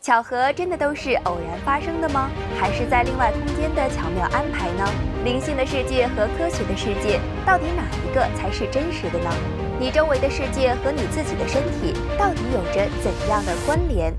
巧合真的都是偶然发生的吗？还是在另外空间的巧妙安排呢？灵性的世界和科学的世界，到底哪一个才是真实的呢？你周围的世界和你自己的身体，到底有着怎样的关联？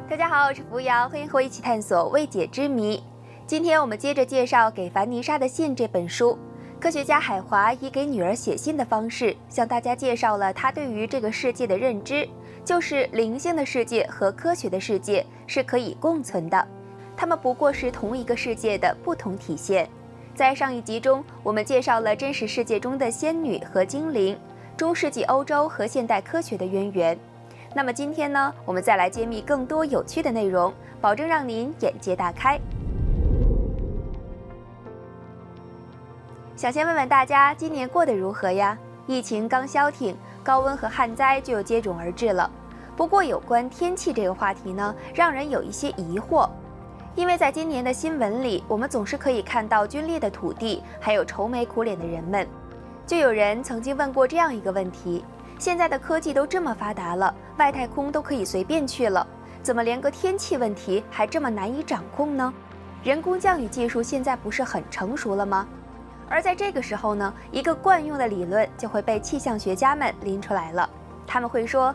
大家好，我是扶摇，欢迎和我一起探索未解之谜。今天我们接着介绍《给凡妮莎的信》这本书。科学家海华以给女儿写信的方式，向大家介绍了他对于这个世界的认知，就是灵性的世界和科学的世界是可以共存的，它们不过是同一个世界的不同体现。在上一集中，我们介绍了真实世界中的仙女和精灵，中世纪欧洲和现代科学的渊源。那么今天呢，我们再来揭秘更多有趣的内容，保证让您眼界大开。想先问问大家，今年过得如何呀？疫情刚消停，高温和旱灾就接踵而至了。不过有关天气这个话题呢，让人有一些疑惑，因为在今年的新闻里，我们总是可以看到皲裂的土地，还有愁眉苦脸的人们。就有人曾经问过这样一个问题：现在的科技都这么发达了，外太空都可以随便去了，怎么连个天气问题还这么难以掌控呢？人工降雨技术现在不是很成熟了吗？而在这个时候呢，一个惯用的理论就会被气象学家们拎出来了。他们会说，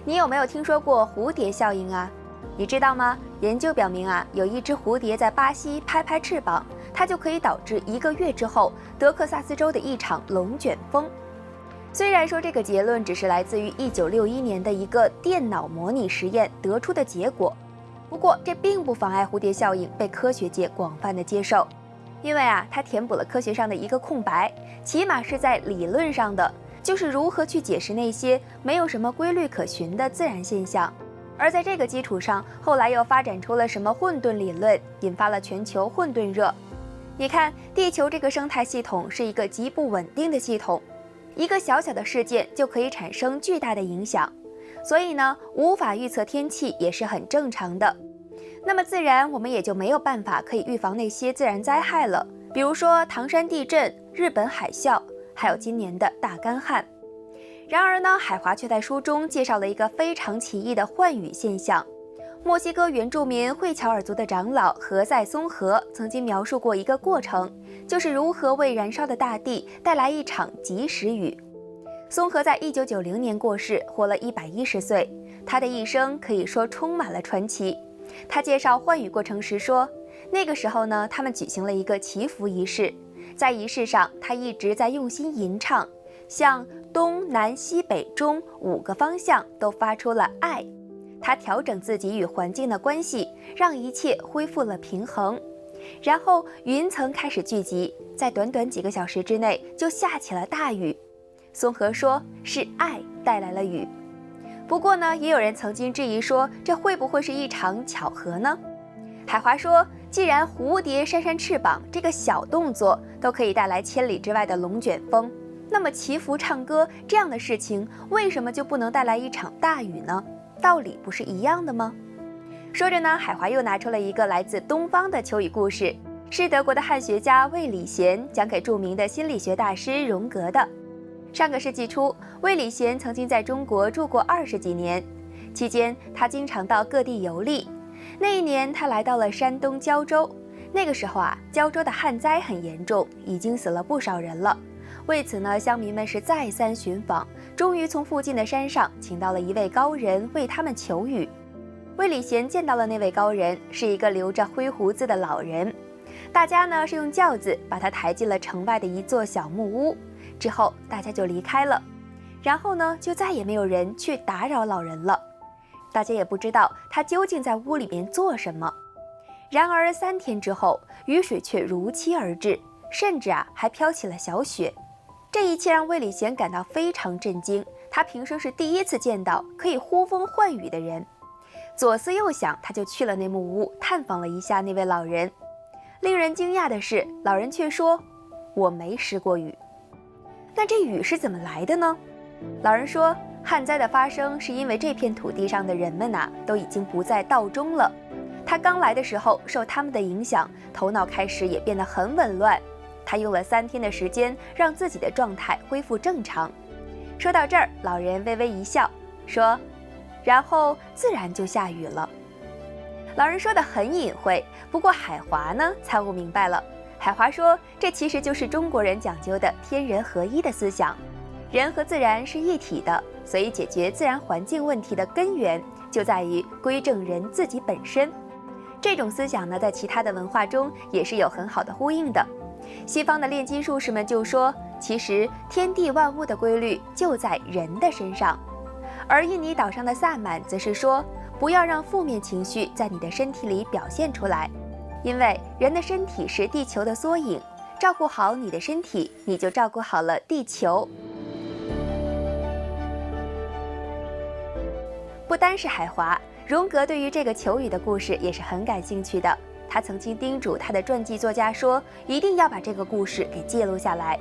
你有没有听说过蝴蝶效应啊？你知道吗？研究表明啊，有一只蝴蝶在巴西拍拍翅膀，它就可以导致1个月之后德克萨斯州的一场龙卷风。虽然说这个结论只是来自于1961年的一个电脑模拟实验得出的结果，不过这并不妨碍蝴蝶效应被科学界广泛的接受，因为啊，它填补了科学上的一个空白，起码是在理论上的，就是如何去解释那些没有什么规律可循的自然现象。而在这个基础上，后来又发展出了什么混沌理论，引发了全球混沌热。你看，地球这个生态系统是一个极不稳定的系统，一个小小的事件就可以产生巨大的影响，所以呢，无法预测天气也是很正常的。那么自然我们也就没有办法可以预防那些自然灾害了，比如说唐山地震、日本海啸，还有今年的大干旱。然而呢，海华却在书中介绍了一个非常奇异的换雨现象。墨西哥原住民惠乔尔族的长老何塞松和曾经描述过一个过程，就是如何为燃烧的大地带来一场及时雨。松和在1990年过世，活了110岁，他的一生可以说充满了传奇。他介绍换雨过程时说，那个时候呢，他们举行了一个祈福仪式，在仪式上，他一直在用心吟唱，向东南西北中5个方向都发出了爱。他调整自己与环境的关系，让一切恢复了平衡。然后云层开始聚集，在短短几个小时之内就下起了大雨。松和说，是爱带来了雨。不过呢，也有人曾经质疑说，这会不会是一场巧合呢？海华说，既然蝴蝶扇扇翅膀这个小动作都可以带来千里之外的龙卷风，那么祈福唱歌这样的事情，为什么就不能带来一场大雨呢？道理不是一样的吗？说着呢，海华又拿出了一个来自东方的求雨故事，是德国的汉学家魏礼贤讲给著名的心理学大师荣格的。上个世纪初，魏礼贤曾经在中国住过20几年，期间他经常到各地游历。那一年，他来到了山东胶州。那个时候啊，胶州的旱灾很严重，已经死了不少人了。为此呢，乡民们是再三寻访，终于从附近的山上请到了一位高人为他们求雨。魏礼贤见到了那位高人，是一个留着灰胡子的老人。大家呢是用轿子把他抬进了城外的一座小木屋，之后大家就离开了。然后呢，就再也没有人去打扰老人了。大家也不知道他究竟在屋里面做什么。然而3天之后，雨水却如期而至，甚至还飘起了小雪。这一切让魏礼贤感到非常震惊，他平生是第一次见到可以呼风唤雨的人。左思右想，他就去了那木屋，探访了一下那位老人。令人惊讶的是，老人却说，我没施过雨。那这雨是怎么来的呢？老人说，旱灾的发生是因为这片土地上的人们都已经不在道中了。他刚来的时候受他们的影响，头脑开始也变得很紊乱。他用了3天的时间让自己的状态恢复正常。说到这儿，老人微微一笑，说：“然后自然就下雨了。”老人说得很隐晦，不过海华呢参悟明白了。海华说，这其实就是中国人讲究的天人合一的思想，人和自然是一体的，所以解决自然环境问题的根源就在于归正人自己本身。这种思想呢，在其他的文化中也是有很好的呼应的。西方的炼金术士们就说，其实天地万物的规律就在人的身上。而印尼岛上的萨满则是说，不要让负面情绪在你的身体里表现出来，因为人的身体是地球的缩影，照顾好你的身体，你就照顾好了地球。不单是海华，荣格对于这个求雨的故事也是很感兴趣的。他曾经叮嘱他的传记作家说，一定要把这个故事给记录下来。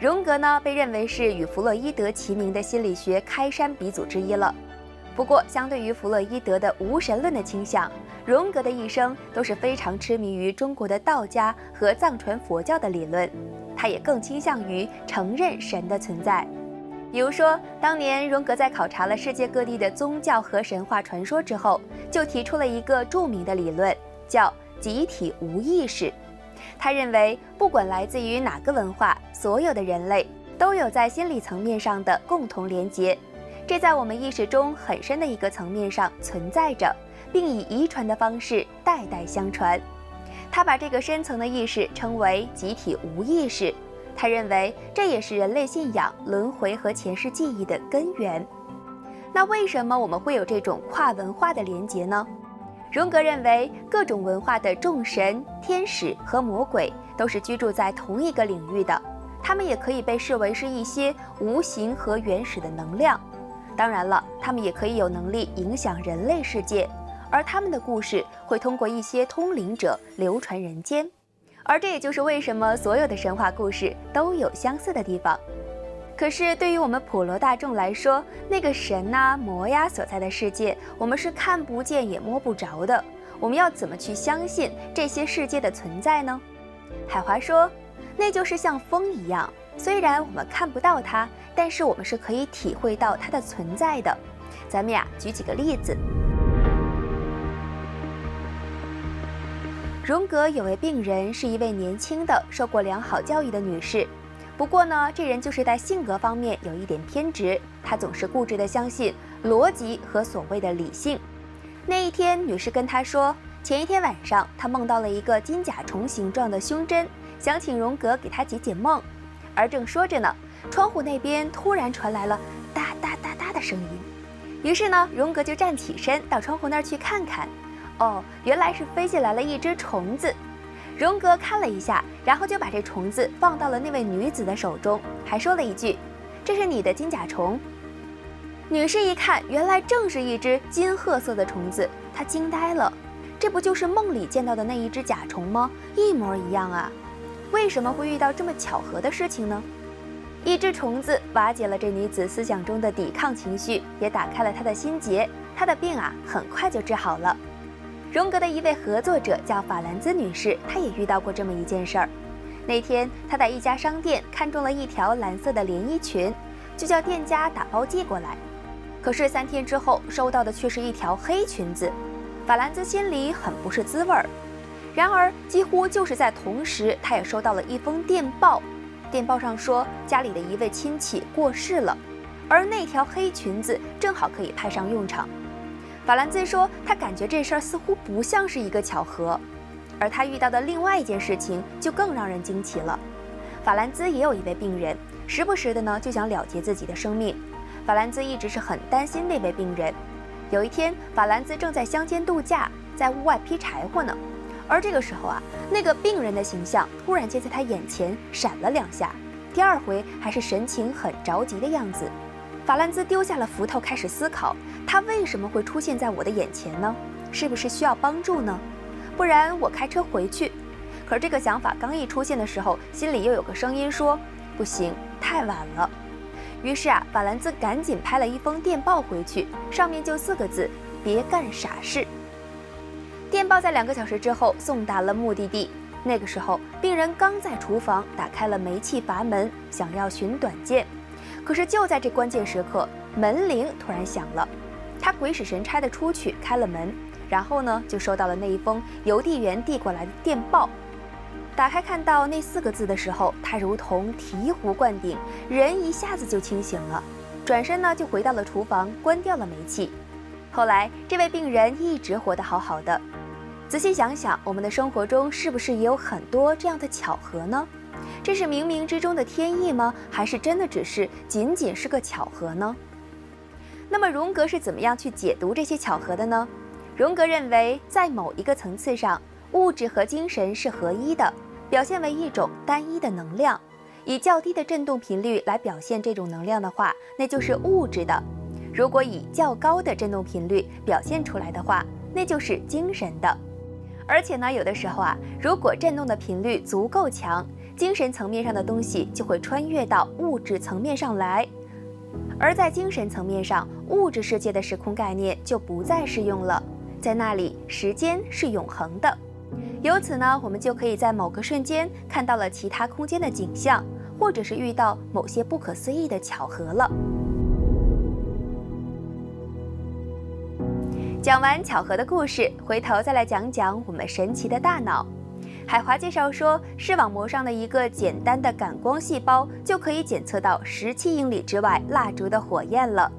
荣格呢，被认为是与弗洛伊德齐名的心理学开山鼻祖之一了。不过，相对于弗洛伊德的无神论的倾向，荣格的一生都是非常痴迷于中国的道家和藏传佛教的理论。他也更倾向于承认神的存在。比如说，当年荣格在考察了世界各地的宗教和神话传说之后，就提出了一个著名的理论，叫集体无意识。他认为，不管来自于哪个文化，所有的人类都有在心理层面上的共同连结，这在我们意识中很深的一个层面上存在着，并以遗传的方式代代相传。他把这个深层的意识称为集体无意识。他认为这也是人类信仰轮回和前世记忆的根源。那为什么我们会有这种跨文化的连结呢？荣格认为，各种文化的众神、天使和魔鬼都是居住在同一个领域的，他们也可以被视为是一些无形和原始的能量。当然了，他们也可以有能力影响人类世界，而他们的故事会通过一些通灵者流传人间。而这也就是为什么所有的神话故事都有相似的地方。可是对于我们普罗大众来说，那个神魔所在的世界，我们是看不见也摸不着的。我们要怎么去相信这些世界的存在呢？海华说，那就是像风一样，虽然我们看不到它，但是我们是可以体会到它的存在的。咱们举几个例子。荣格有位病人是一位年轻的、受过良好教育的女士。不过呢，这人就是在性格方面有一点偏执，他总是固执地相信逻辑和所谓的理性。那一天，女士跟他说，前一天晚上她梦到了一个金甲虫形状的胸针，想请荣格给她解解梦。而正说着呢，窗户那边突然传来了哒哒哒哒的声音。于是呢，荣格就站起身到窗户那儿去看看。哦，原来是飞进来了一只虫子。荣格看了一下，然后就把这虫子放到了那位女子的手中，还说了一句：“这是你的金甲虫。”女士一看，原来正是一只金褐色的虫子，她惊呆了。这不就是梦里见到的那一只甲虫吗？一模一样啊！为什么会遇到这么巧合的事情呢？一只虫子瓦解了这女子思想中的抵抗情绪，也打开了她的心结，她的病很快就治好了。荣格的一位合作者叫法兰兹女士，她也遇到过这么一件事儿。那天她在一家商店看中了一条蓝色的连衣裙，就叫店家打包寄过来。可是3天之后收到的却是一条黑裙子，法兰兹心里很不是滋味儿。然而几乎就是在同时，她也收到了一封电报，电报上说家里的一位亲戚过世了，而那条黑裙子正好可以派上用场。法兰兹说，他感觉这事儿似乎不像是一个巧合，而他遇到的另外一件事情就更让人惊奇了。法兰兹也有一位病人，时不时的呢就想了结自己的生命。法兰兹一直是很担心那位病人。有一天，法兰兹正在乡间度假，在屋外劈柴火呢，而这个时候那个病人的形象突然间在他眼前闪了2下，第2回还是神情很着急的样子。法兰兹丢下了斧头，开始思考，他为什么会出现在我的眼前呢？是不是需要帮助呢？不然我开车回去。可是这个想法刚一出现的时候，心里又有个声音说，不行，太晚了。于是法兰兹赶紧拍了一封电报回去，上面就4个字：别干傻事。电报在2个小时之后送达了目的地。那个时候，病人刚在厨房打开了煤气阀门，想要寻短见。可是就在这关键时刻，门铃突然响了。他鬼使神差地出去开了门，然后呢，就收到了那一封邮递员递过来的电报。打开看到那4个字的时候，他如同醍醐灌顶，人一下子就清醒了。转身呢，就回到了厨房，关掉了煤气。后来，这位病人一直活得好好的。仔细想想，我们的生活中是不是也有很多这样的巧合呢？这是冥冥之中的天意吗？还是真的仅仅是个巧合呢？那么荣格是怎么样去解读这些巧合的呢？荣格认为，在某一个层次上，物质和精神是合一的，表现为一种单一的能量。以较低的振动频率来表现这种能量的话，那就是物质的；如果以较高的振动频率表现出来的话，那就是精神的。而且呢，有的时候如果振动的频率足够强，精神层面上的东西就会穿越到物质层面上来，而在精神层面上，物质世界的时空概念就不再适用了，在那里时间是永恒的。由此呢，我们就可以在某个瞬间看到了其他空间的景象，或者是遇到某些不可思议的巧合了。讲完巧合的故事，回头再来讲讲我们神奇的大脑。海华介绍说，视网膜上的一个简单的感光细胞就可以检测到17英里之外蜡烛的火焰了。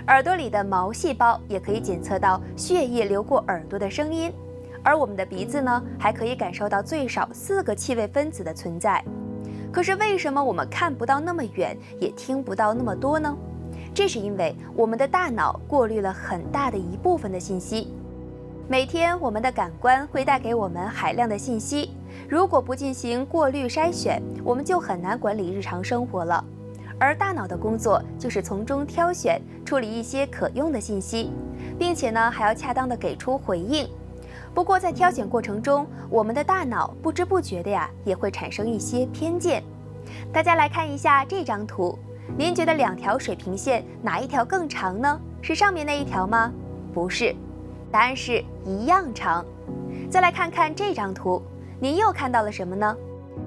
耳朵里的毛细胞也可以检测到血液流过耳朵的声音，而我们的鼻子呢，还可以感受到最少4个气味分子的存在。可是为什么我们看不到那么远，也听不到那么多呢？这是因为我们的大脑过滤了很大的一部分的信息。每天我们的感官会带给我们海量的信息，如果不进行过滤筛选，我们就很难管理日常生活了。而大脑的工作就是从中挑选、处理一些可用的信息，并且呢，还要恰当的给出回应。不过在挑选过程中，我们的大脑不知不觉的也会产生一些偏见。大家来看一下这张图，您觉得2条水平线哪一条更长呢？是上面那一条吗？不是，答案是一样长。再来看看这张图，您又看到了什么呢？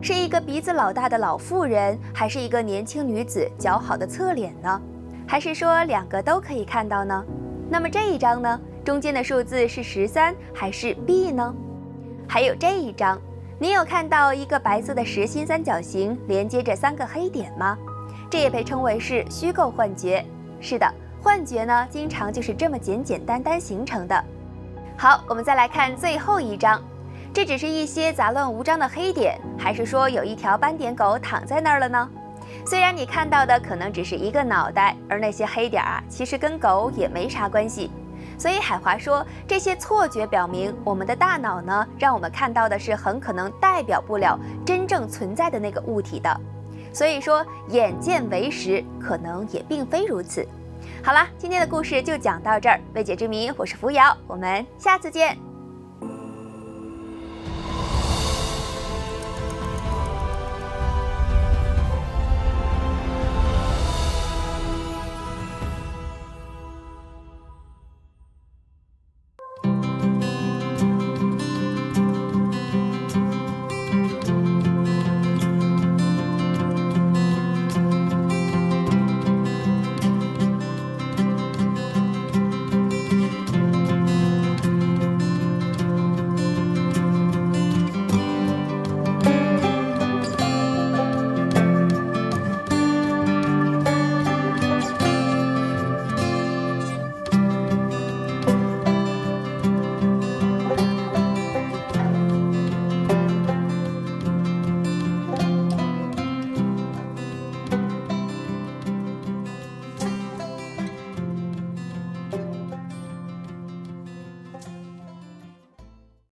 是一个鼻子老大的老妇人，还是一个年轻女子姣好的侧脸呢？还是说2个都可以看到呢？那么这一张呢？中间的数字是13还是 B 呢？还有这一张，您有看到一个白色的实心三角形连接着3个黑点吗？这也被称为是虚构幻觉。是的，幻觉呢，经常就是这么简简单单形成的。好，我们再来看最后一张，这只是一些杂乱无章的黑点，还是说有一条斑点狗躺在那儿了呢？虽然你看到的可能只是一个脑袋，而那些黑点其实跟狗也没啥关系。所以海华说，这些错觉表明我们的大脑呢，让我们看到的是很可能代表不了真正存在的那个物体的。所以说，眼见为实，可能也并非如此。好啦，今天的故事就讲到这儿。未解之谜，我是扶摇，我们下次见。